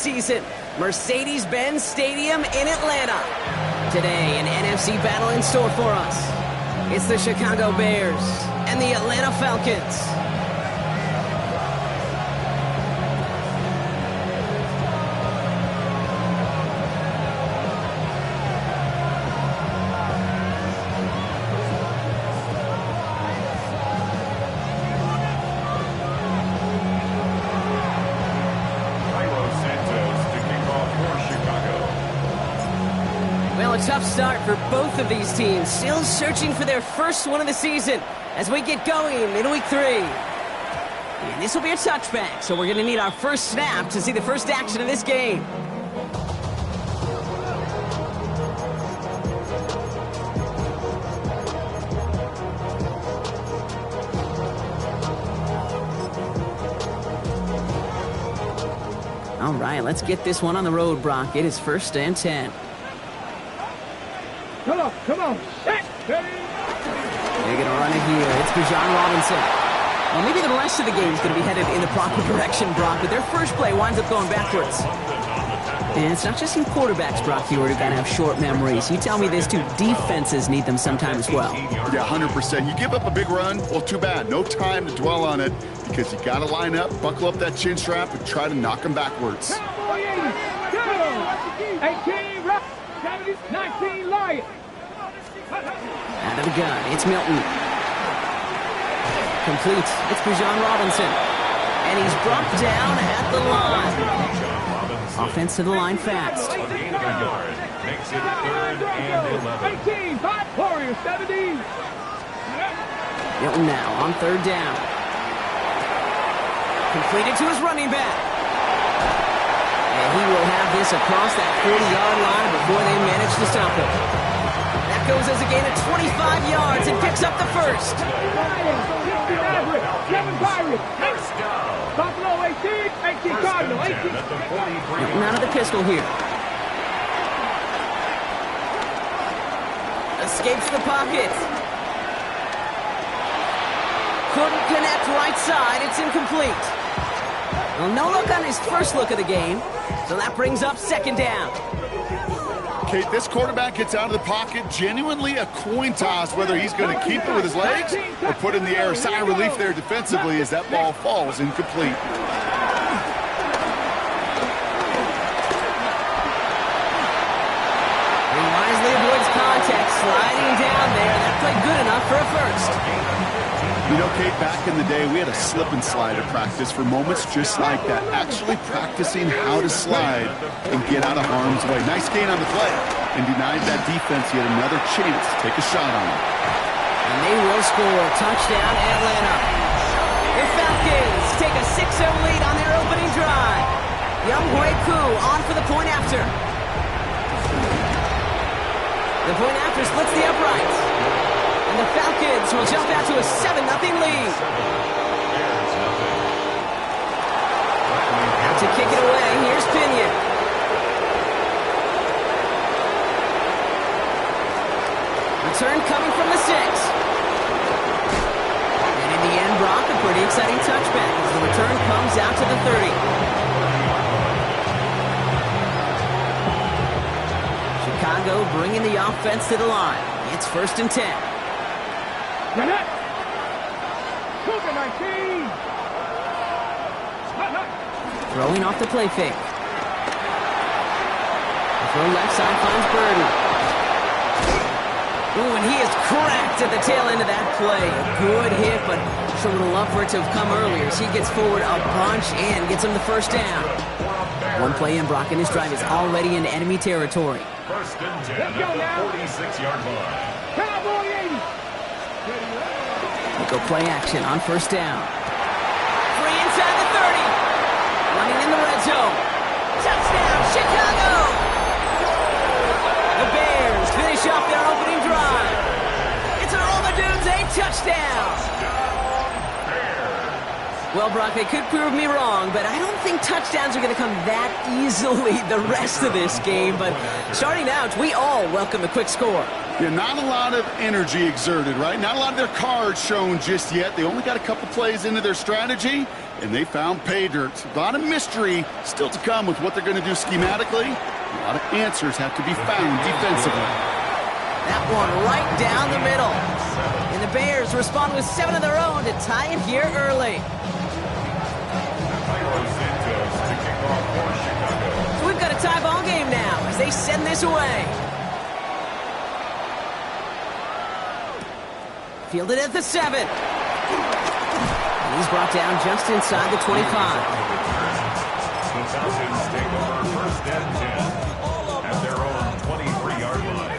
season, Mercedes-Benz Stadium in Atlanta. Today, an NFC battle in store for us. It's the Chicago Bears and the Atlanta Falcons. Well, a tough start for both of these teams. Still searching for their first one of the season as we get going in week 3. And this will be a touchback, so we're going to need our first snap to see the first action of this game. All right, let's get this one on the road, Brock. It is 1st and 10. Come on. They're going to run it here. It's Bijan Robinson. Well, maybe the rest of the game is going to be headed in the proper direction, Brock, but their first play winds up going backwards. And it's not just in quarterbacks, Brock, you got to have short memories. You tell me this too, defenses need them sometime as well. Yeah, 100%. You give up a big run, well, too bad. No time to dwell on it because you got to line up, buckle up that chin strap, and try to knock them backwards. 18, 19, Lions. Out of the gun, it's Milton. Complete, it's Bijan Robinson. And he's brought down at the line. Offense to the line fast. Makes it 3rd and 11. 18, 5, Warriors, 17. Milton now on 3rd down. Completed to his running back. And he will have this across that 40-yard line before they manage to stop him. That goes as a gain of 25 yards and picks up the first. Buffalo 18, 18 Cardinal, 18. Milton out of the pistol here. Escapes the pocket. Couldn't connect right side. It's incomplete. Well, no look on his first look of the game, so that brings up 2nd down. Kate, this quarterback gets out of the pocket, genuinely a coin toss whether he's going to keep it with his legs or put in the air. Sigh of relief there defensively as that ball falls incomplete. He wisely avoids contact, sliding down there. That played good enough for a first. You know, Kate, back in the day, we had a slip and slide at practice for moments just like that. Actually practicing how to slide and get out of harm's way. Nice gain on the play and denied that defense yet another chance to take a shot on him. And they will score. Touchdown, Atlanta. The Falcons take a 6-0 lead on their opening drive. Younghoe Koo on for the point after. The point after splits the uprights. And the Falcons will jump out to a 7-0 lead. Out to kick it away, here's Pinion. Return coming from the 6. And in the end, Brock, a pretty exciting touchback as the return comes out to the 30. Chicago bringing the offense to the line. It's 1st and 10. Throwing off the play fake. The throw left side finds Burden. Ooh, and he is cracked at the tail end of that play. A good hit, but sure would have loved for it to have come earlier as he gets forward a bunch and gets him the 1st down. One play in, Brock, and his drive is already in enemy territory. 1st and 10 at the 46-yard line. Cowboy 80. They go play action on 1st down. Free inside the 30. Running in the red zone. Touchdown, Chicago! The Bears finish off their opening drive. It's an all-the-dudes, a touchdown! Well, Brock, they could prove me wrong, but I don't think touchdowns are going to come that easily the rest of this game. But starting out, we all welcome a quick score. Yeah, not a lot of energy exerted, right? Not a lot of their cards shown just yet. They only got a couple plays into their strategy, and they found pay dirt. A lot of mystery still to come with what they're going to do schematically. A lot of answers have to be found defensively. That one right down the middle. And the Bears respond with 7 of their own to tie it here early. So we've got a tie ball game now as they send this away. Fielded at the 7. And he's brought down just inside the 25. The Falcons take over first and 10 at their own 23-yard line.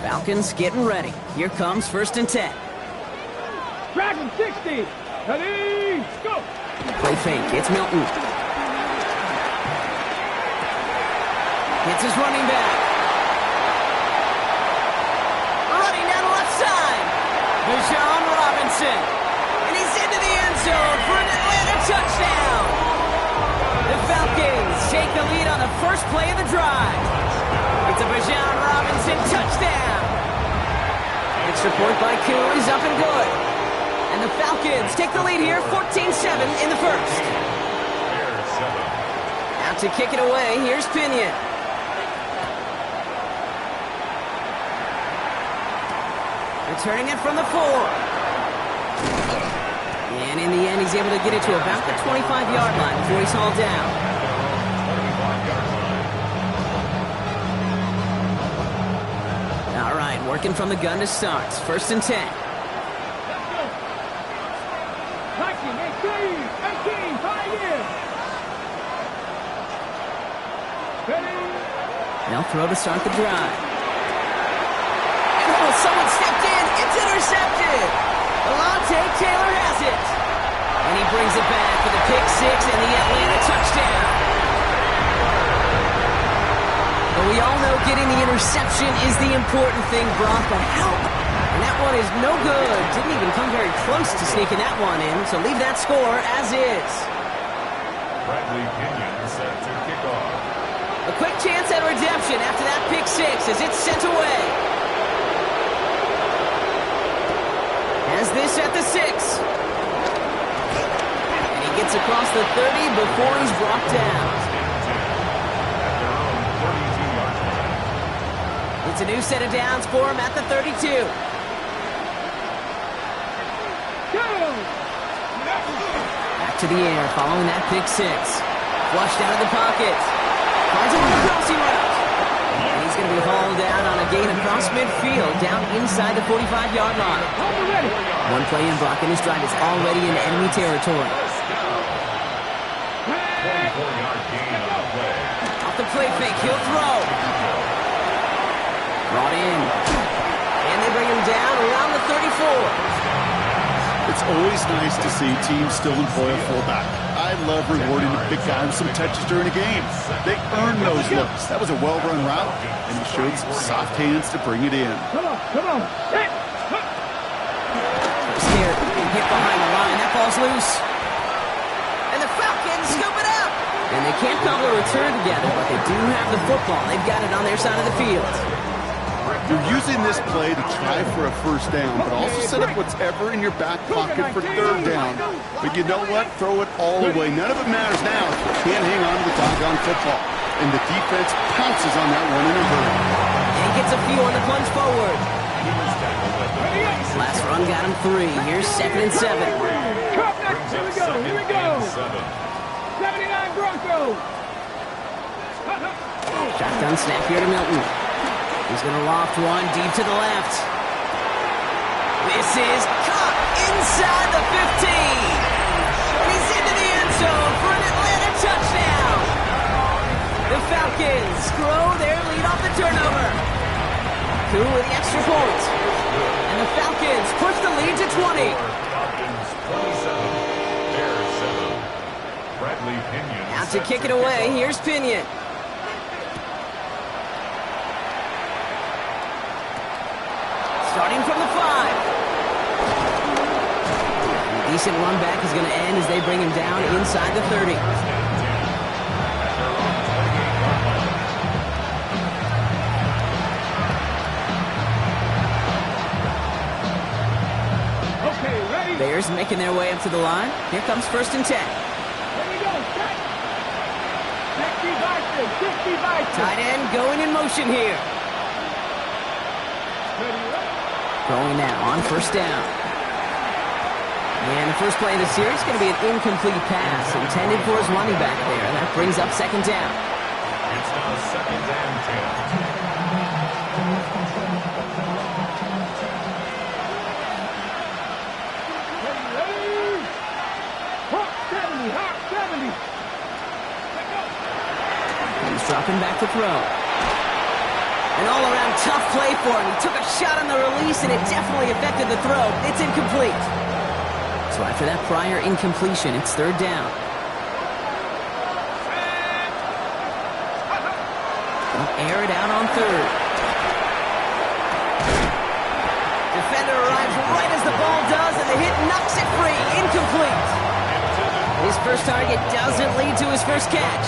Falcons getting ready. Here comes first and 10. Dragon 60. Ready, go. Play fake. It's Milton. Hits his running back. Running down the left side. Bijan Robinson. And he's into the end zone for an Atlanta touchdown. The Falcons take the lead on the first play of the drive. It's a Bijan Robinson touchdown. Extra point by Kuhn is up and good. And the Falcons take the lead here, 14-7 in the first. Out to kick it away, here's Pinion. Returning it from the 4. And in the end, he's able to get it to about the 25-yard line before he's hauled down. All right, working from the gun to start. First and 10. Let's go. 19, 18, 5 years. Ready. They'll throw to start the drive. Oh, someone stepped in. It's intercepted. Alontae Taylor has it. And he brings it back for the pick 6 and the Atlanta touchdown. But we all know getting the interception is the important thing, Brock, but how? And that one is no good. Didn't even come very close to sneaking that one in, so leave that score as is. Bradley Pinion set to kick off. A quick chance at redemption after that pick 6 as it's sent away. Has this at the 6. And he gets across the 30 before he's brought down. It's a new set of downs for him at the 32. Back to the air following that pick 6. Flushed out of the pocket. Finds him on the crossing route. And he's going to be hauled down on a gain across midfield down inside the 45-yard line. One play in, Brock, and his drive is already in enemy territory. 44-yard gain on the play. Off the play fake, he'll throw. Brought in. And they bring him down around the 34. It's always nice to see teams still employ a fullback. I love rewarding the big guy with some touches during a game. They earn those looks. That was a well-run route, and he showed some soft hands to bring it in. Come on. Hit. Scared. Hit behind the line. That ball's loose. And the Falcons scoop it up. And they can't cobble a return together, but they do have the football. They've got it on their side of the field. You're using this play to try for a first down, but also set up whatever in your back pocket for third down. But you know what? Throw it all away. None of it matters now if you can't hang on to the doggone football. And the defense pounces on that one in a hurry. And gets a few on the plunge forward. Last run got him 3. Here's 2nd and 7. Here we go. 79 Broncos. Shotgun snap here to Milton. He's going to loft one deep to the left. This is caught inside the 15. And he's into the end zone for an Atlanta touchdown. The Falcons grow their lead off the turnover. Kuhn with the extra point. And the Falcons push the lead to 20. Falcons 27, Bears 7. Bradley Pinion. Out to kick it away, here's Pinion. Starting from the 5. A decent run back is going to end as they bring him down inside the 30. Bears receivers making their way up to the line. Here comes 1st and 10. Here we go. Set. 60 by 6. Tight end going in motion here. Throwing now on 1st down. And the first play of the series is going to be an incomplete pass intended for his running back there. That brings up 2nd down. It's now 2nd and 10. He's dropping back to throw. An all-around tough play for him. He took a shot on the release, and it definitely affected the throw. It's incomplete. So after that prior incompletion, it's 3rd down. They'll air it out on 3rd. Defender arrives right as the ball does, and the hit knocks it free. Incomplete. His first target doesn't lead to his first catch.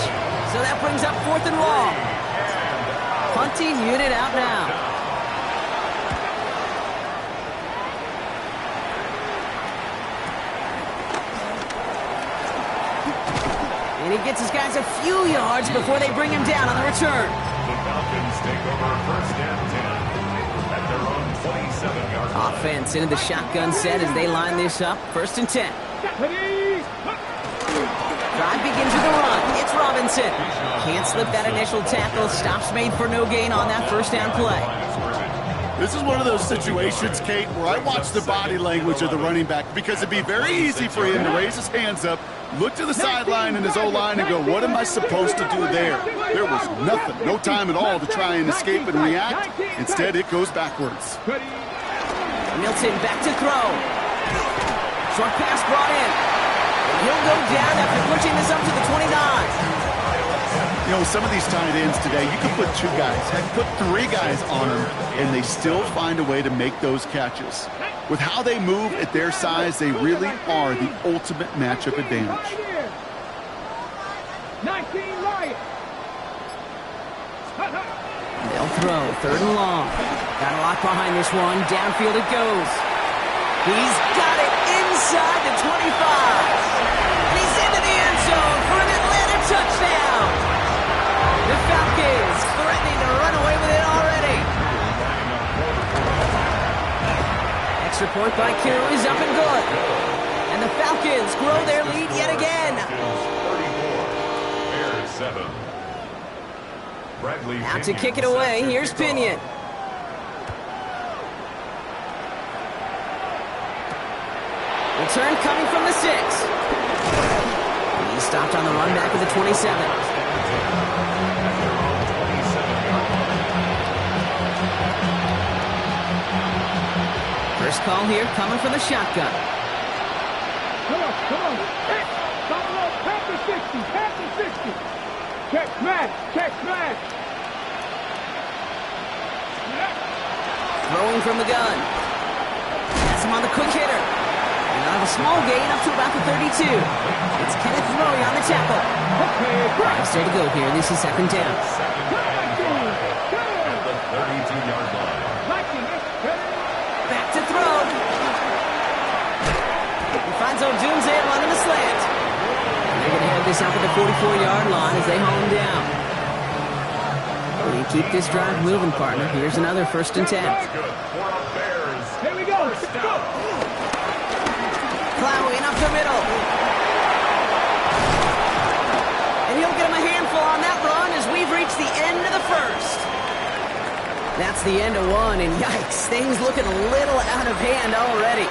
So that brings up 4th and long. Punting unit out now. And he gets his guys a few yards before they bring him down on the return. The Falcons take over 1st and 10 at their own 27-yard line. Offense into the shotgun set as they line this up. 1st and 10. Drive begins with a run. It's Robinson. Can't slip that initial tackle. Stops made for no gain on that 1st down play. This is one of those situations, Kate, where I watch the body language of the running back because it'd be very easy for him to raise his hands up, look to the sideline and his O-line and go, what am I supposed to do there? There was nothing, no time at all to try and escape and react. Instead, it goes backwards. Milton back to throw. Short pass brought in. He'll go down after pushing this up to the 29. You know, some of these tight ends today, you can put 2 guys, heck, put 3 guys on them, and they still find a way to make those catches. With how they move at their size, they really are the ultimate matchup advantage. 19 Lions. They'll throw 3rd and long. Got a lot behind this one. Downfield it goes. He's got it inside the 25. And he's into the end zone for an Atlanta touchdown. The Falcons threatening to run away with it already. Extra point by Q is up and good. And the Falcons grow their lead yet again. 34, Bears 7. Bradley Now to kick it away, here's Pinion. Return coming from the 6. He's stopped on the run back of the 27. First call here coming from the shotgun. Come on. Hey, follow up, past the 60. Check smash. Throwing from the gun. That's him on the quick hitter. And out of a small gain up to about the 32. It's Kenneth Murray on the tackle. Right, still to go here. This is 2nd down. At the 32-yard line. Back to throw. He finds Odunze running the slant. And they're going to head this up at the 44-yard line as they home down. We keep this drive moving, partner. Here's another 1st and 10. Here we go. Let's go. Plowing up the middle. And he'll get him a handful on that run as we've reached the end of the 1st. That's the end of 1, and yikes, things looking a little out of hand already.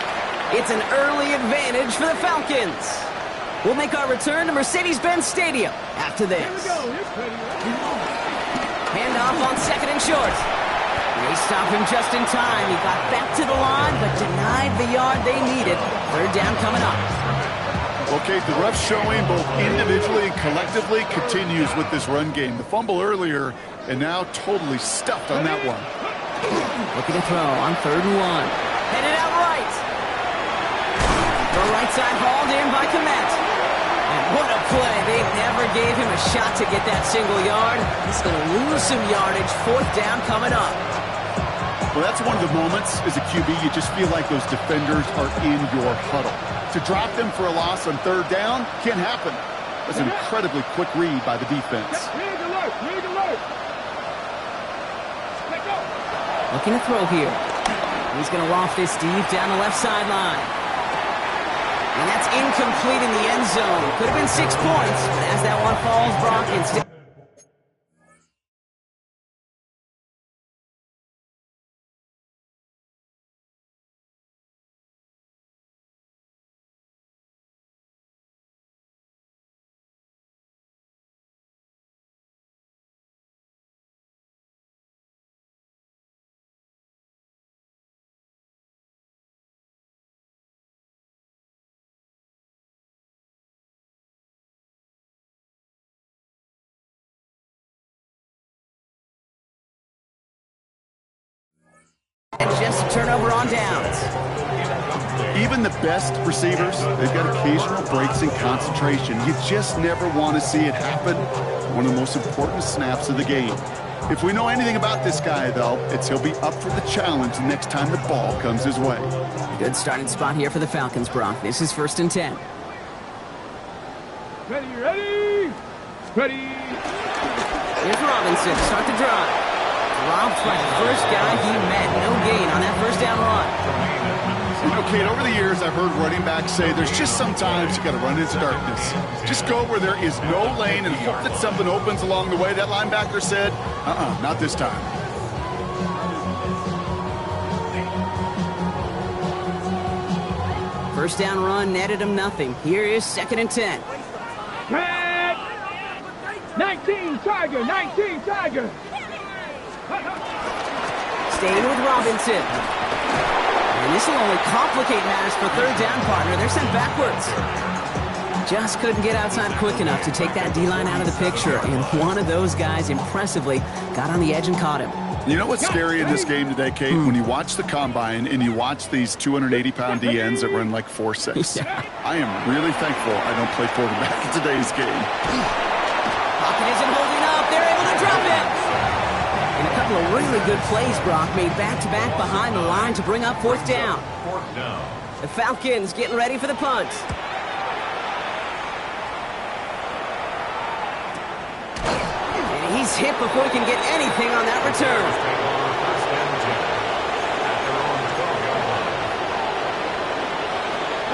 It's an early advantage for the Falcons. We'll make our return to Mercedes-Benz Stadium after this. Handoff on 2nd and short. They stopped him just in time. He got back to the line, but denied the yard they needed. 3rd down coming up. Okay, the rough showing both individually and collectively continues with this run game. The fumble earlier, and now totally stuffed on that one. Looking to throw on 3rd and 1. Headed out right. The right side hauled in by Komet. And what a play. They never gave him a shot to get that single yard. He's going to lose some yardage. 4th down coming up. Well, that's one of the moments as a QB you just feel like those defenders are in your huddle. To drop them for a loss on third down can't happen. That's an incredibly quick read by the defense. Looking to throw here. He's going to waft this deep down the left sideline. And that's incomplete in the end zone. Could have been 6 points, but as that one falls, Brock instead. And just a turnover on downs. Even the best receivers, they've got occasional breaks in concentration. You just never want to see it happen. One of the most important snaps of the game. If we know anything about this guy, though, it's he'll be up for the challenge the next time the ball comes his way. Good starting spot here for the Falcons, Brock. This is 1st and 10. Ready. Here's Robinson to start the drive. Dropped by the first guy he met. No gain on that first down run. You know, Kate, over the years, I've heard running backs say there's just sometimes you got to run into darkness. Just go where there is no lane and hope that something opens along the way. That linebacker said, not this time. First down run netted him nothing. Here is 2nd and 10. 19 Tiger. Staying with Robinson. And this will only complicate matters for third down, partner. They're sent backwards. Just couldn't get outside quick enough to take that D-line out of the picture. And one of those guys impressively got on the edge and caught him. You know what's scary in this game today, Kate? When you watch the combine and you watch these 280-pound DNs that run like 4.6. Yeah. I am really thankful I don't play quarterback in today's game. Pocket isn't holding up. They're able to drop it. And a couple of really good plays, Brock, made back-to-back behind the line to bring up 4th down. The Falcons getting ready for the punt. And he's hit before he can get anything on that return.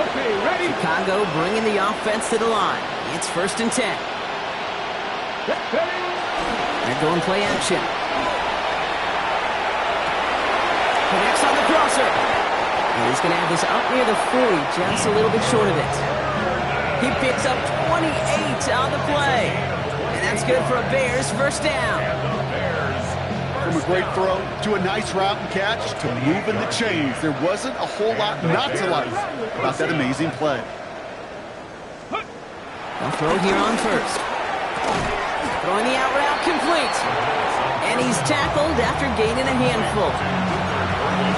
Okay, ready. Chicago bringing the offense to the line. It's 1st and 10. They're going play action. Connects on the crosser. And he's going to have this up near the 40, just a little bit short of it. He picks up 28 on the play. And that's good for a Bears first down. From a great throw to a nice route and catch to moving the chains. There wasn't a whole lot not to like about that amazing play. They'll throw here on first. Throwing the out route complete. And he's tackled after gaining a handful.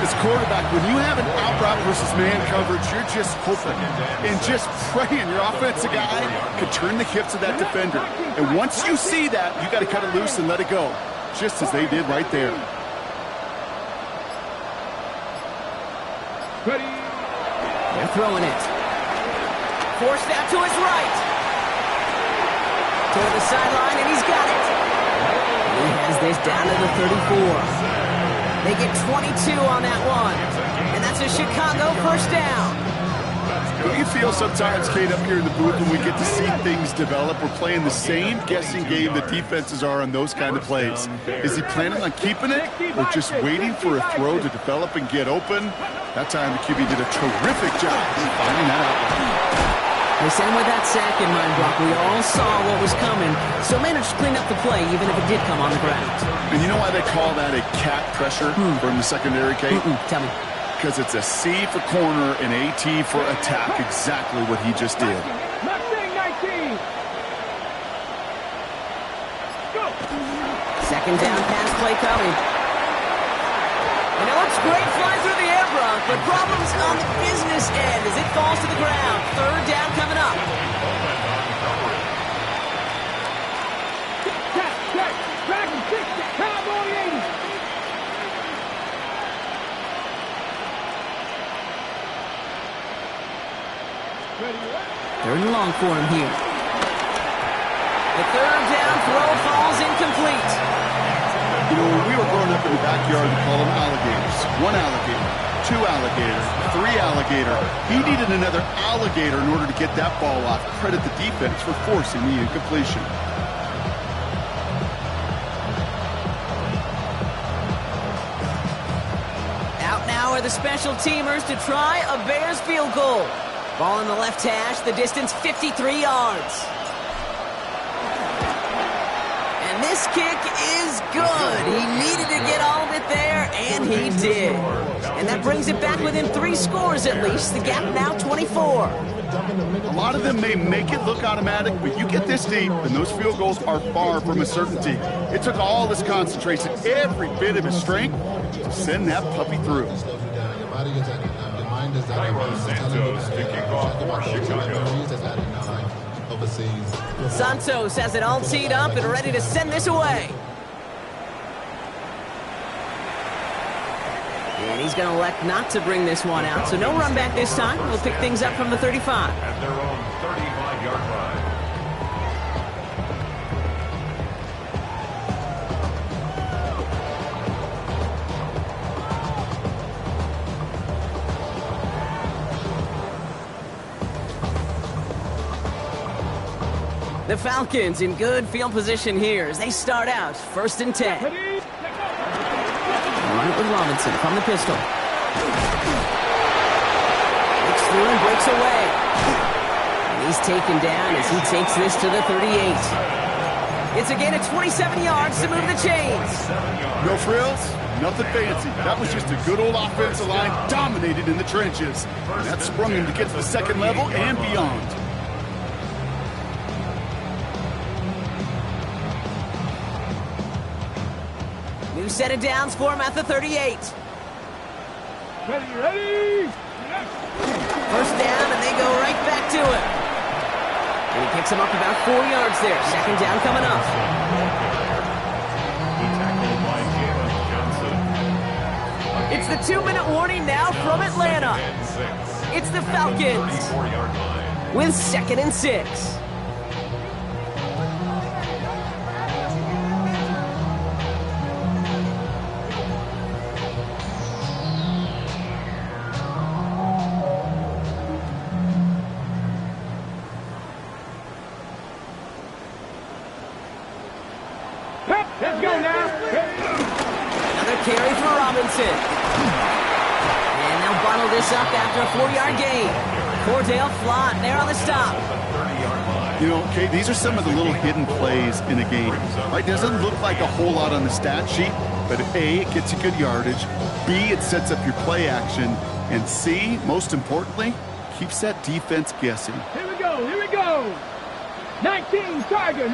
As quarterback, when you have an out route versus man coverage, you're just hoping and just praying your offensive guy can turn the hips of that defender. And once you see that, you got to cut it loose and let it go, just as they did right there. Ready. They're throwing it. Forced out to his right. To the sideline, and he's got it. He has this down to the 34. They get 22 on that one. And that's a Chicago first down. Don't you feel sometimes, Kate, up here in the booth when we get to see things develop? We're playing the same guessing game that defenses are on those kind of plays. Is he planning on keeping it or just waiting for a throw to develop and get open? That time the QB did a terrific job finding that out. They sent him with that sack in mind, Brock. We all saw what was coming, so managed to clean up the play, even if it did come on the ground. And you know why they call that a cat pressure from the secondary, Kate? Tell me. Because it's a C for corner and AT for attack, exactly what he just did. Mustang 19. Go. Second down pass play coming. And it looks great flying through the air, Brock, but problems on the business end as it falls to the ground. Third down coming up. Back and 60. Cowboy 80. Third and long for him here. The third down throw falls incomplete. You know, when we were growing up in the backyard, we called them alligators. One alligator, two alligator, three alligator. He needed another alligator in order to get that ball off. Credit the defense for forcing the incompletion. Out now are the special teamers to try a Bears field goal. Ball in the left hash, the distance 53 yards. And this kick is good. He needed to get all of it there, and he did. And that brings it back within 3 scores at least. The gap now 24. A lot of them may make it look automatic, but you get this deep, and those field goals are far from a certainty. It took all his concentration, every bit of his strength, to send that puppy through. Santos to kick off for Chicago. Santos has it all teed up and ready to send this away. And he's going to elect not to bring this one out, so no run back this time. We'll pick things up from the 35. At their own 35-yard line. The Falcons in good field position here as they start out 1st and 10. Run it with Robinson from the pistol. Looks through and breaks away. And he's taken down as he takes this to the 38. It's a gain of 27 yards to move the chains. No frills, nothing fancy. That was just a good old offensive line dominated in the trenches. And that sprung him to get to the second level and beyond. New set of downs for him at the 38. Ready. First down, and they go right back to him. And he picks him up about 4 yards there. Second down coming up. It's the 2-minute warning now from Atlanta. It's the Falcons with 2nd and 6. Let's go now. Another carry for Robinson. And they'll bottle this up after a 4-yard gain. Cordell Flott there on the stop. You know, okay, these are some of the little hidden plays in a game. Right? Doesn't look like a whole lot on the stat sheet, but A, it gets you good yardage. B, it sets up your play action. And C, most importantly, keeps that defense guessing. Here we go. 19 Tiger.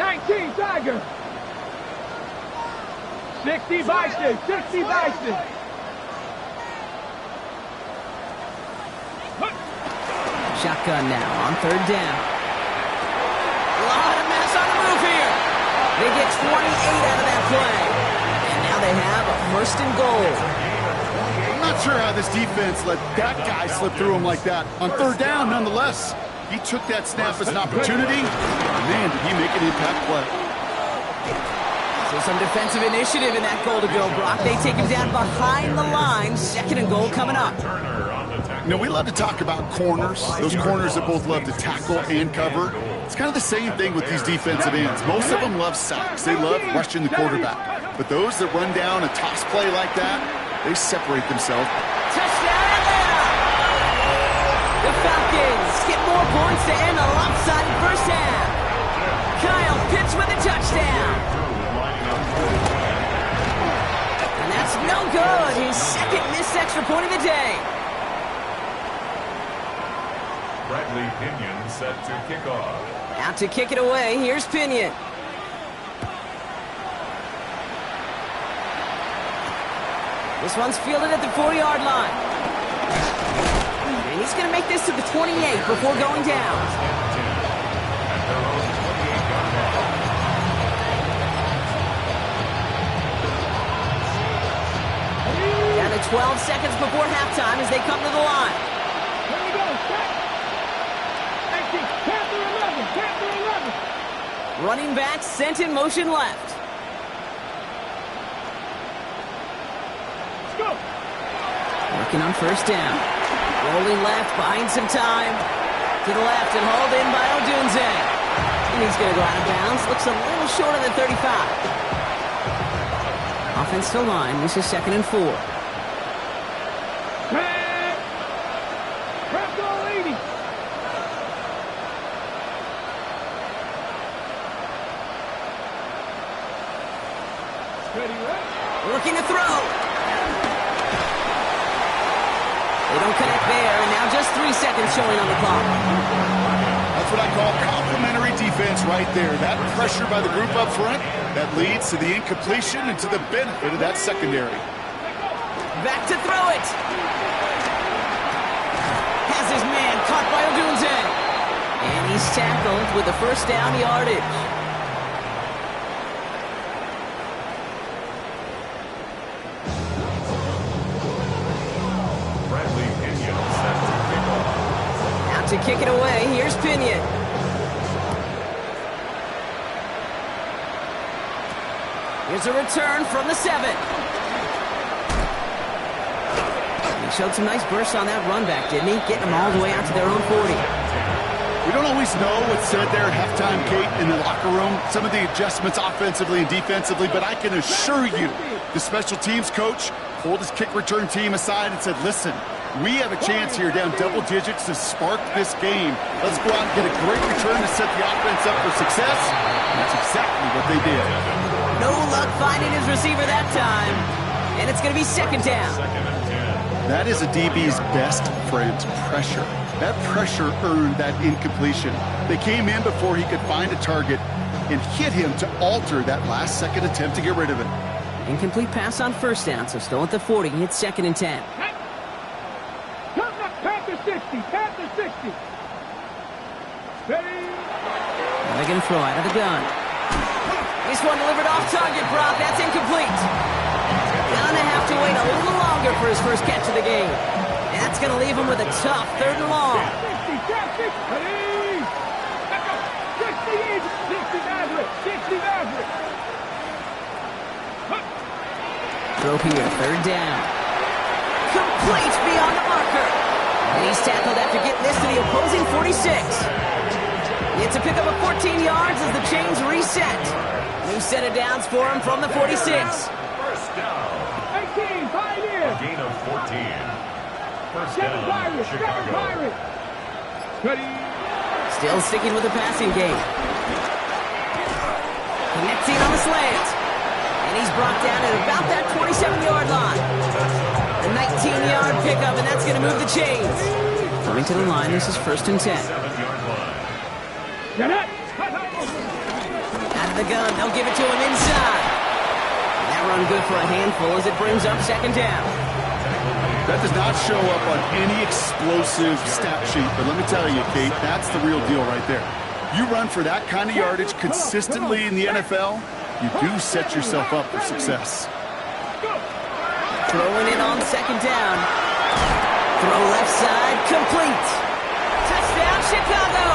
60 Bison. Shotgun now on 3rd down. A lot of mess on the move here. They get 28 out of that play. And now they have a 1st and goal. I'm not sure how this defense let that guy slip through him like that. On 3rd down, nonetheless, he took that snap as an opportunity. Man, did he make an impact play. So some defensive initiative in that goal to go, Brock. They take him down behind the line. 2nd and goal coming up. You know, we love to talk about corners, those corners that both love to tackle and cover. It's kind of the same thing with these defensive ends. Most of them love sacks. They love rushing the quarterback. But those that run down a toss play like that, they separate themselves. Touchdown, Atlanta! The Falcons get more points to end a lopsided first half. Kyle Pitts with a touchdown. And that's no good. His 2nd missed extra point of the day. Bradley Pinion set to kick off. Out to kick it away, here's Pinion. This one's fielded at the 4-yard line. And he's going to make this to the 28 before going down. Down to 12 seconds before halftime as they come to the line. Running back sent in motion left. Let's go. Working on first down. Rolling left, buying some time. To the left and hauled in by Odunze. And he's going to go out of bounds. Looks a little short of the 35. Offensive line. This is 2nd and 4. Prep goal 80. Ready, right? Looking to throw. They don't connect there, and now just 3 seconds showing on the clock. That's what I call complimentary defense right there. That pressure by the group up front, that leads to the incompletion and to the benefit of that secondary. Back to throw it. Has his man caught by Odunze. And he's tackled with the first down yardage. To kick it away, here's Pinion. Here's a return from the 7. He showed some nice bursts on that run back, didn't he? Getting them all the way out to their own 40. We don't always know what's said there at halftime, Kate, in the locker room. Some of the adjustments offensively and defensively, but I can assure you the special teams coach pulled his kick return team aside and said, listen, we have a chance here down double digits to spark this game. Let's go out and get a great return to set the offense up for success. And that's exactly what they did. No luck finding his receiver that time. And it's going to be 2nd down. That is a DB's best friend, pressure. That pressure earned that incompletion. They came in before he could find a target and hit him to alter that last-second attempt to get rid of it. Incomplete pass on first down, so still at the 40. It's 2nd and 10. Panther 60. Panther 60. Ready. They're going to throw out of the gun. This one delivered off target, Brock. That's incomplete. Gonna have to wait a little longer for his first catch of the game. And that's going to leave him with a tough 3rd and long. 60. Ready. 60 Maverick. 60 Maverick. Throw here, 3rd down. Complete beyond the marker. And he's tackled after getting this to the opposing 46. It's a pickup of 14 yards as the chains reset. New set of downs for him from the 46. First down. 18, Pioneer. A gain of 14. First 7 down, Pirates. 7 Chicago. Pirates. Ready. Still sticking with the passing game. Connecting on the slant. And he's brought down at about that 27-yard line. A 19-yard pickup, and that's going to move the chains. Coming to the line, this is 1st and 10. 7-yard line. Get it. Out of the gun, they'll give it to him inside. And that run good for a handful as it brings up 2nd down. That does not show up on any explosive stat sheet, but let me tell you, Kate, that's the real deal right there. You run for that kind of yardage consistently in the NFL, you do set yourself up for success. Throwing it on 2nd down. Throw left side, complete. Touchdown, Chicago!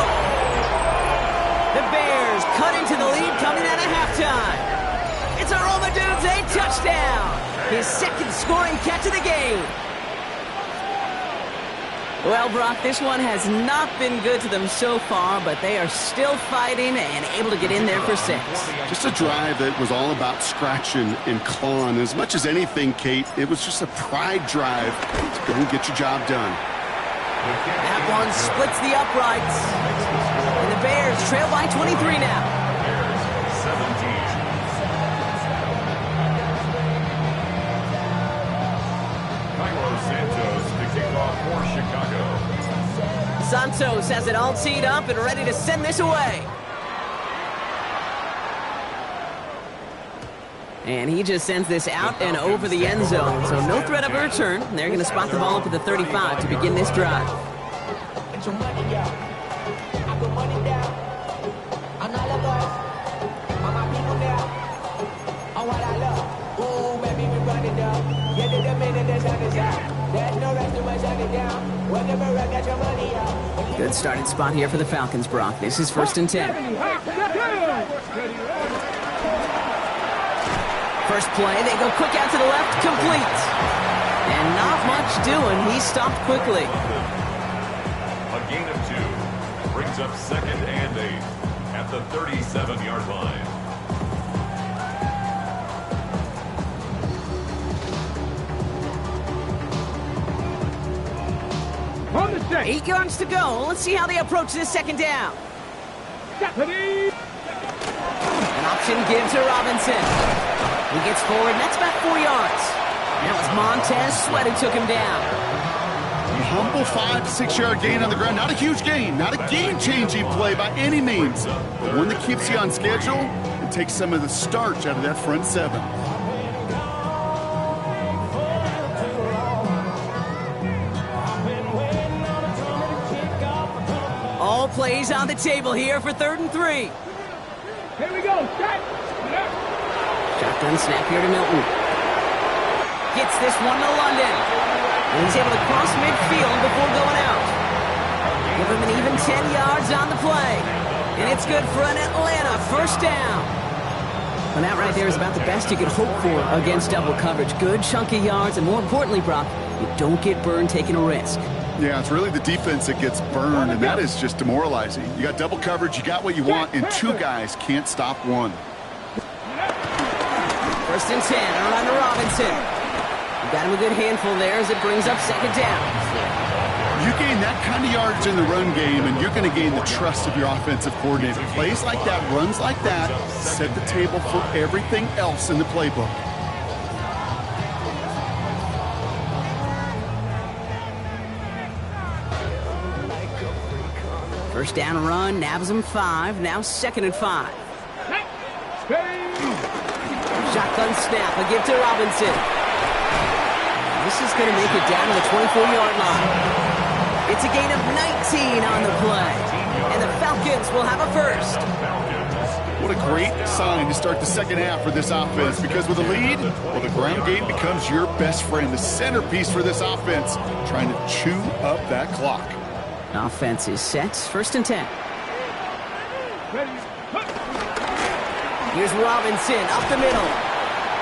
The Bears cut into the lead coming out of halftime. It's a Roma Odunze touchdown. His 2nd scoring catch of the game. Well, Brock, this one has not been good to them so far, but they are still fighting and able to get in there for 6. Just a drive that was all about scratching and clawing. As much as anything, Kate, it was just a pride drive to go and get your job done. That one splits the uprights. And the Bears trail by 23 now. Bears 17. Santos to kick off for Chicago. Santos has it all teed up and ready to send this away. And he just sends this out and over the end zone. So no threat of a return. They're going to spot the ball up at the 35 to begin this drive. Get your money out. I put money down. I'm not a boss. I'm my people now. I'm what I love. Ooh, baby, we run it down. Get it the minute the sun is out. There's no rest to my shut it down. Whenever I get your money out. Good starting spot here for the Falcons, Brock. This is 1st and 10. 70. First play, they go quick out to the left, complete. And not much doing. He stopped quickly. A gain of 2 brings up 2nd and 8 at the 37-yard line. On the set. 8 yards to go. Let's see how they approach this second down. Ready. An option gives to Robinson. He gets forward, and that's about 4 yards. Now it's Montez Sweat who took him down. A humble 5 to 6 yard gain on the ground. Not a huge gain, not a game-changing play by any means, but one that keeps you on schedule and takes some of the starch out of that front 7. All plays on the table here for 3rd and 3. Here we go. Set. Shotgun snap here to Milton. Gets this one to London. And he's able to cross midfield before going out. Give him an even 10 yards on the play. And it's good for an Atlanta first down. And that right there is about the best you could hope for against double coverage. Good chunky yards, and more importantly, Brock, you don't get burned taking a risk. Yeah, it's really the defense that gets burned, and that is just demoralizing. You got double coverage, you got what you want, and 2 guys can't stop one. 1st and 10, around to Robinson. You got him a good handful there as it brings up 2nd down. You gain that kind of yards in the run game, and you're going to gain the trust of your offensive coordinator. Plays like that, runs like that, set the table for everything else in the playbook. First down run, nabs him 5, now 2nd and 5. Shotgun snap, a give to Robinson. This is going to make it down to the 24-yard line. It's a gain of 19 on the play. And the Falcons will have a first. What a great sign to start the second half for this offense, because with a lead, well, the ground game becomes your best friend, the centerpiece for this offense, trying to chew up that clock. Offense is set, 1st and 10. Here's Robinson up the middle.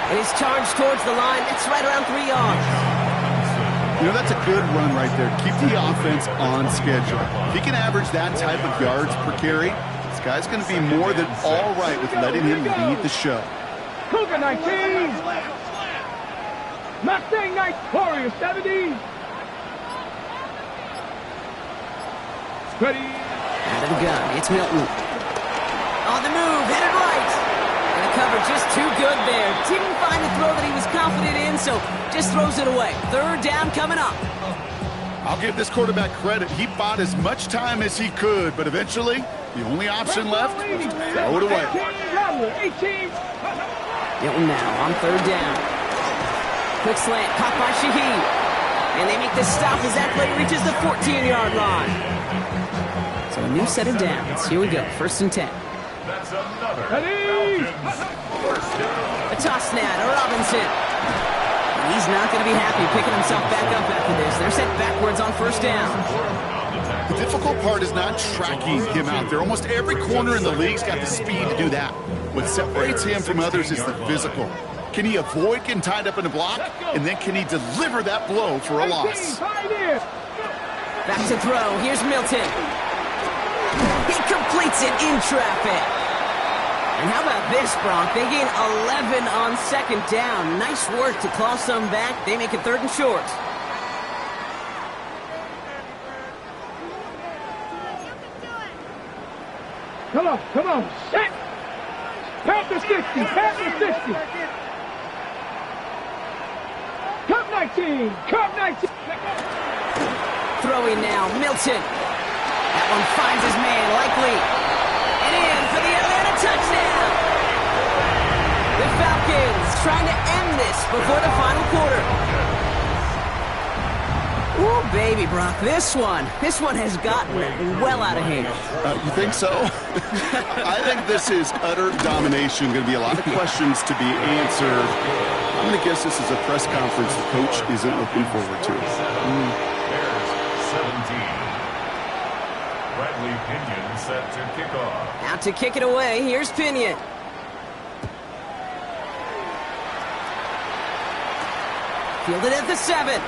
And he's charged towards the line. That's right around 3 yards. You know, that's a good run right there. Keep the offense on schedule. If he can average that type of yards per carry, this guy's going to be more than all right with letting him lead the show. Cougar 19. Mustang 9. Warrior 70. Ready. Out of the gun, it's Milton. On the move, headed right. And the cover just too good there. Didn't find the throw that he was confident in, so just throws it away. 3rd down coming up. I'll give this quarterback credit. He bought as much time as he could, but eventually, the only option left was to throw it away. 18. Milton now on 3rd down. Quick slant, caught by Shaheed. And they make the stop as that play reaches the 14-yard line. So a new set of downs. Here we go, 1st and 10. That's another Ready. first down. A toss now to Robinson. And he's not going to be happy picking himself back up after this. They're set backwards on 1st down. The difficult part is not tracking him out there. Almost every corner in the league's got the speed to do that. What separates him from others is the physical. Can he avoid getting tied up in a block? And then can he deliver that blow for a loss? Back to throw. Here's Milton. He completes it in traffic. And how about this, Brock? They gain 11 on 2nd down. Nice work to claw some back. They make it 3rd and short. Come on, set. Count to 60, count to 60. Cup 19, Cup 19. Throwing now, Milton. That one finds his man, likely. And in for the Atlanta touchdown. The Falcons trying to end this before the final quarter. Ooh, baby, Brock, this one has gotten well out of hand. You think so? I think this is utter domination. Going to be a lot of questions to be answered. I'm going to guess this is a press conference the coach isn't looking forward to. Bears 17. Bradley Pinion set to kick off. Out to kick it away, here's Pinion. Fielded at the 7.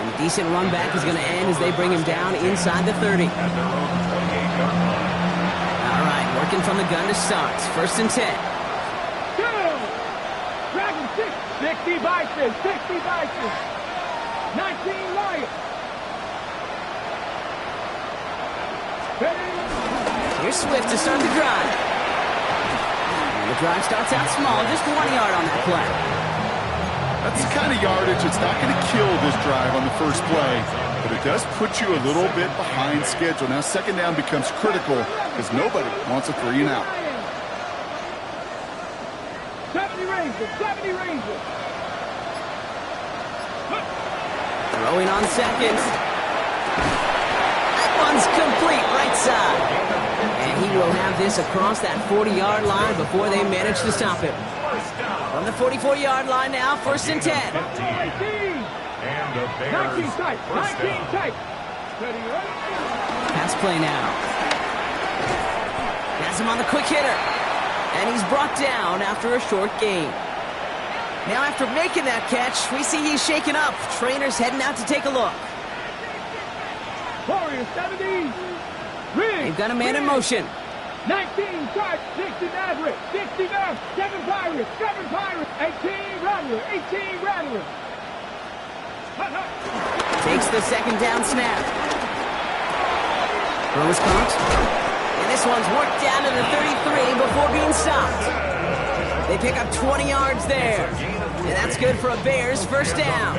And decent run back is going to end as they bring him down inside the 30. At their own 28-yard line. All right, working from the gun to start. 1st and 10. Dragon 60 Vikings, 60 Vikings. 19 Lions. Here's Swift to start the drive. And the drive starts out small, just 1 yard on that play. That's the kind of yardage it's not going to kill this drive on the first play, but it does put you a little bit behind schedule. Now 2nd down becomes critical because nobody wants a 3 and out. 70 Rangers, 70 Rangers. Throwing on 2nd. That one's complete, right side. And he will have this across that 40-yard line before they manage to stop him. From the 44-yard line now, 1st and 10. 19. And the 19 Bears tight, first 19 down. tight. Ready, ready. Pass play now. Has him on the quick hitter. And he's brought down after a short gain. Now after making that catch, we see he's shaken up. Trainer's heading out to take a look. Warriors 70. They've got a man in motion. 19 tight, 60 Maverick, 60 down, 7 Pirates, 7 Pirates, 18 Rattler, 18 Rattler. Takes the 2nd down snap. Throw is caught. And this one's worked down to the 33 before being stopped. They pick up 20 yards there. And that's good for a Bears 1st down.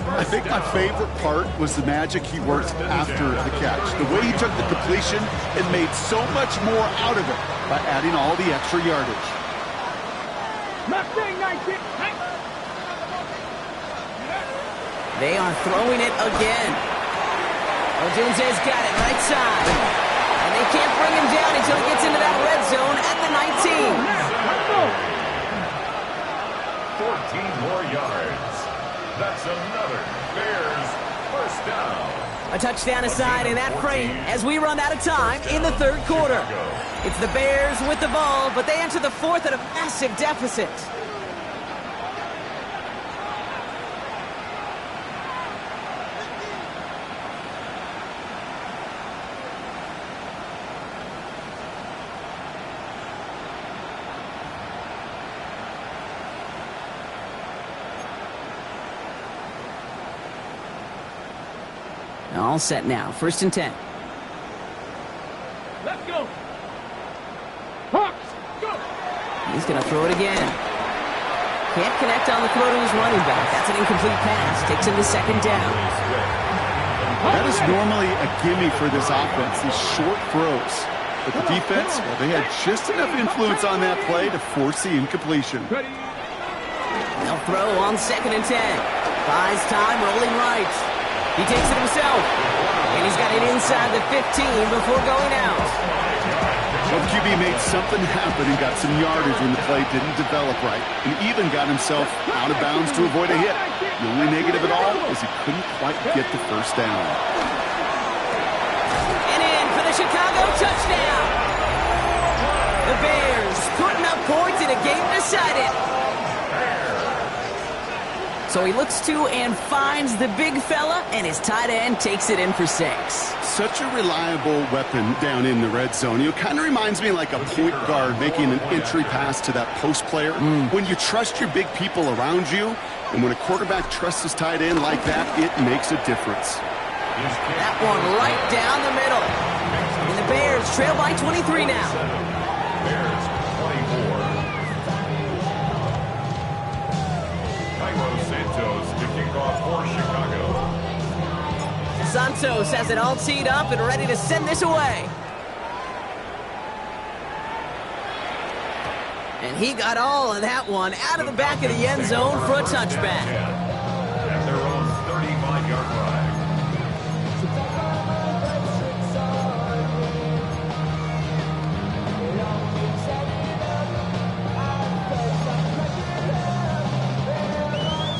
I think my favorite part was the magic he worked after the catch. The way he took the completion and made so much more out of it by adding all the extra yardage. Mustang 19. They are throwing it again. Odunze's got it right side. And they can't bring him down until he gets into that red zone at the 19. 14 more yards. That's another Bears 1st down. A touchdown aside in that frame as we run out of time in the 3rd quarter. It's the Bears with the ball, but they enter the 4th at a massive deficit. All set now. 1st and 10. Let's go. Hawks, go. He's going to throw it again. Can't connect on the throw to his running back. That's an incomplete pass. Takes him to 2nd down. That is normally a gimme for this offense, these short throws. But the defense, well, they had just enough influence on that play to force the incompletion. Ready. They'll throw on 2nd and 10. Buys time, rolling right. He takes it himself. And he's got it inside the 15 before going out. Well, QB made something happen and got some yardage when the play didn't develop right, and even got himself out of bounds to avoid a hit. The only negative at all is he couldn't quite get the 1st down. And in for the Chicago touchdown. The Bears putting up points in a game decided. So he looks to and finds the big fella, and his tight end takes it in for 6. Such a reliable weapon down in the red zone. You know, kind of reminds me like a point guard making an entry pass to that post player. When you trust your big people around you, and when a quarterback trusts his tight end like that, it makes a difference. That one right down the middle. And the Bears trail by 23 now. Bears 24. Cairo Santos to kick off for Chicago. Santos has it all teed up and ready to send this away. And he got all of that one out of the back of the end zone for a touchback. At their own 35-yard line.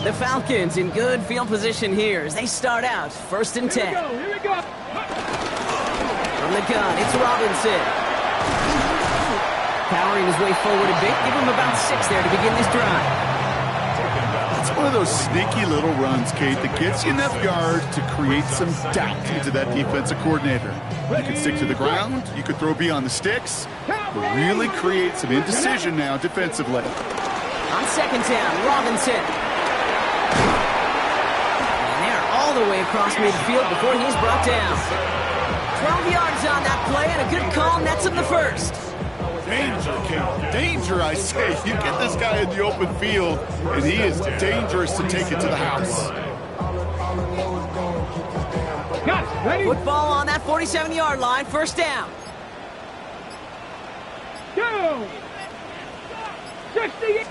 The Falcons in good field position here as they start out 1st and 10. Here we go. From the gun, it's Robinson. Powering his way forward a bit. Give him about 6 there to begin this drive. It's one of those sneaky little runs, Kate, that gets you enough yards to create some doubt into that defensive coordinator. You can stick to the ground, you could throw beyond the sticks, but really create some indecision now defensively. On 2nd down, Robinson. And they're all the way across midfield before he's brought down. 12 yards on that play and a good call nets him the first. Danger, Kate. Danger, I say. You get this guy in the open field, and he is dangerous to take it to the house. Ready? Football on that 47-yard line, 1st down. Go. 60.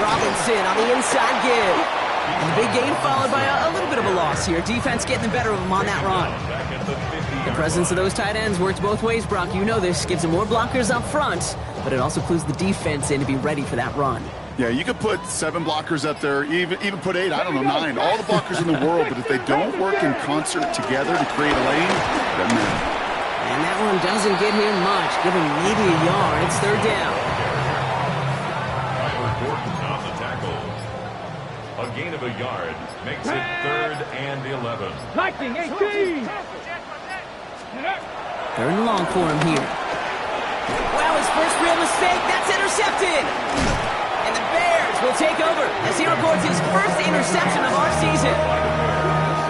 Robinson on the inside give. And the big gain followed by a little bit of a loss here. Defense getting the better of him on that run. The presence of those tight ends works both ways, Brock. You know this. Gives them more blockers up front, but it also clues the defense in to be ready for that run. Yeah, you could put 7 blockers up there, even put 8, I don't know, 9. All the blockers in the world, but if they don't work in concert together to create a lane, it doesn't matter. And that one doesn't get him much. Give him maybe a yard. It's 3rd down. On the tackle. A gain of a yard makes it 3rd and 11. Lightning 18. 3rd and long for him here. Wow, his first real mistake. That's intercepted. And the Bears will take over as he records his first interception of our season.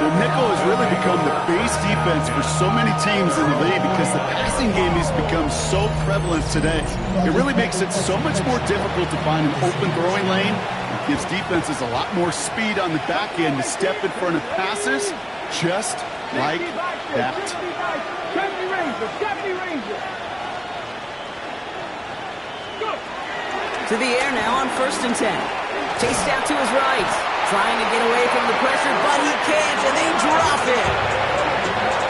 Well, nickel has really become the base defense for so many teams in the league because the passing game has become so prevalent today. It really makes it so much more difficult to find an open throwing lane. It gives defenses a lot more speed on the back end to step in front of passes just like that. 70 Ranger, 70 Ranger. To the air now on 1st and 10. Chased out to his right. Trying to get away from the pressure, but he can't, and they drop it.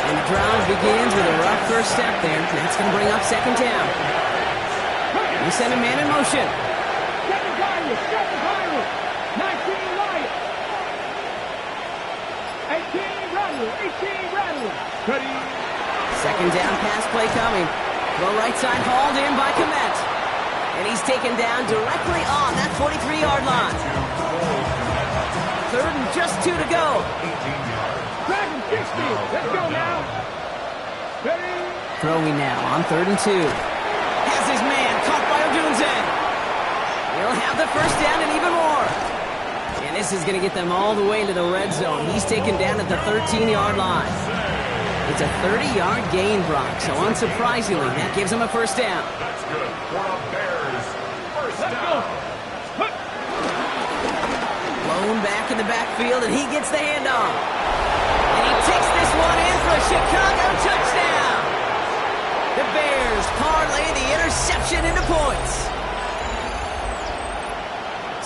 And the drive begins with a rough first step there. That's going to bring up 2nd down. They send a man in motion. 7 Pirates, 19 Lions. 18 Rattlers, 18 Rattlers. Ready. 2nd down pass play coming. Throw right side hauled in by Komet. And he's taken down directly on that 43-yard line. 3rd and just 2 to go. Dragon 60. Let's go now. Ready. Throwing now on 3rd and 2. Has his man caught by Odunze. He'll have the first down and even more. And this is going to get them all the way to the red zone. He's taken down at the 13-yard line. It's a 30-yard gain, Brock, so unsurprisingly, that gives him a first down. That's good for the Bears. First down. Blown back in the backfield, and he gets the handoff. And he takes this one in for a Chicago touchdown. The Bears parlay the interception into points.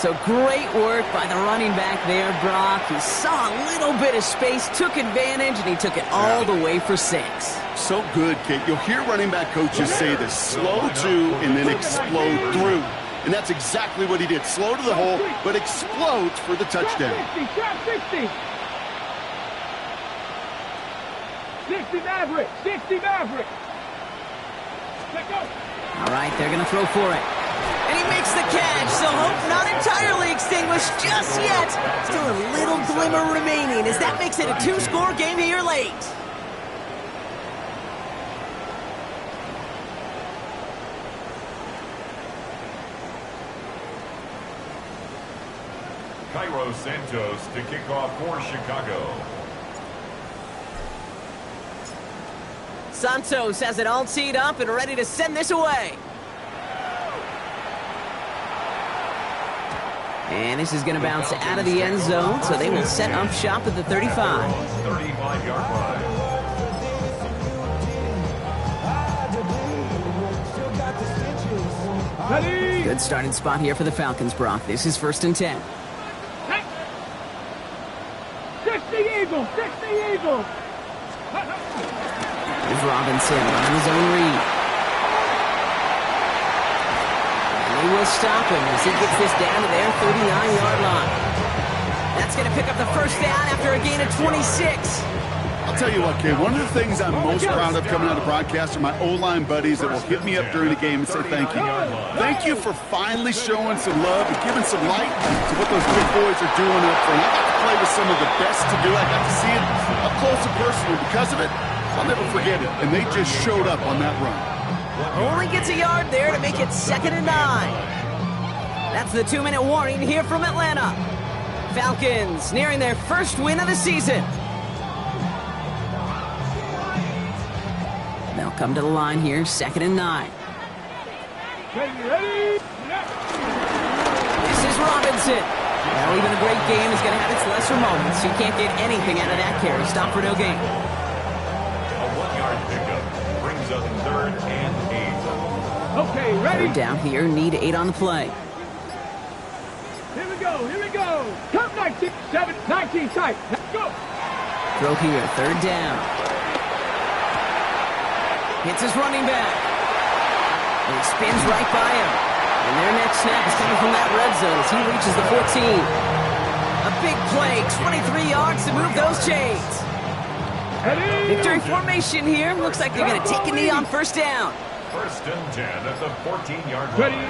So great work by the running back there, Brock. He saw a little bit of space, took advantage, and he took it all the way for 6. So good, Kate. You'll hear running back coaches say this: slow to and then explode through. And that's exactly what he did. Slow to the hole, but explodes for the touchdown. 60, 60 Maverick, 60 Maverick. Let's go. All right, they're going to throw for it. And he makes the catch, so hope not entirely extinguished just yet. Still a little glimmer remaining as that makes it a 2-score game here late. Cairo Santos to kick off for Chicago. Santos has it all teed up and ready to send this away. And this is going to bounce out of the end zone, so they will set up shop at the 35. 35-yard line. Ready. Good starting spot here for the Falcons, Brock. This is 1st and 10. 60 Eagles, 60 Eagles. Here's Robinson on his own read. And They will stop him as he gets this down to their 39-yard line. That's going to pick up the first down after a gain of 26. I'll tell you what, kid, one of the things I'm most proud of coming out of broadcast are my O-line buddies that will hit me up during the game and say thank you. Thank you for finally showing some love and giving some light to what those big boys are doing up front. I got to play with some of the best to do it. I got to see it up close and personal. Because of it, I'll never forget it. And they just showed up on that run. Only gets a yard there to make it 2nd and 9. That's the 2-minute warning here from Atlanta. Falcons nearing their first win of the season. They'll come to the line here, 2nd and 9. Ready? This is Robinson. Well, even a great game is going to have its lesser moments. You can't get anything out of that carry. Stop for no gain. A 1-yard pickup brings up 3rd and 8. Okay, ready? 3rd down here, need 8 on the play. Here we go, here we go. Come 19, 7, 19 tight. Let's go. Throw here, 3rd down. Hits his running back. And he spins right by him. And their next snap is coming from that red zone as he reaches the 14. A big play, 23 yards to move those chains. Ready? Victory formation here. Looks like they're going to take a knee on 1st down. 1st and 10 at the 14-yard line. Ready?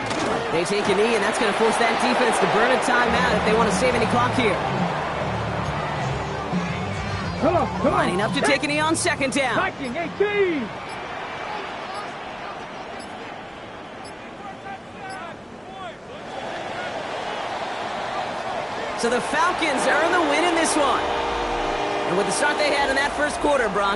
They take a knee, and that's going to force that defense to burn a timeout if they want to save any clock here. Come on, come on. Lining up to take a knee on 2nd down. Viking 18. So the Falcons earn the win in this one. And with the start they had in that first quarter, Brock,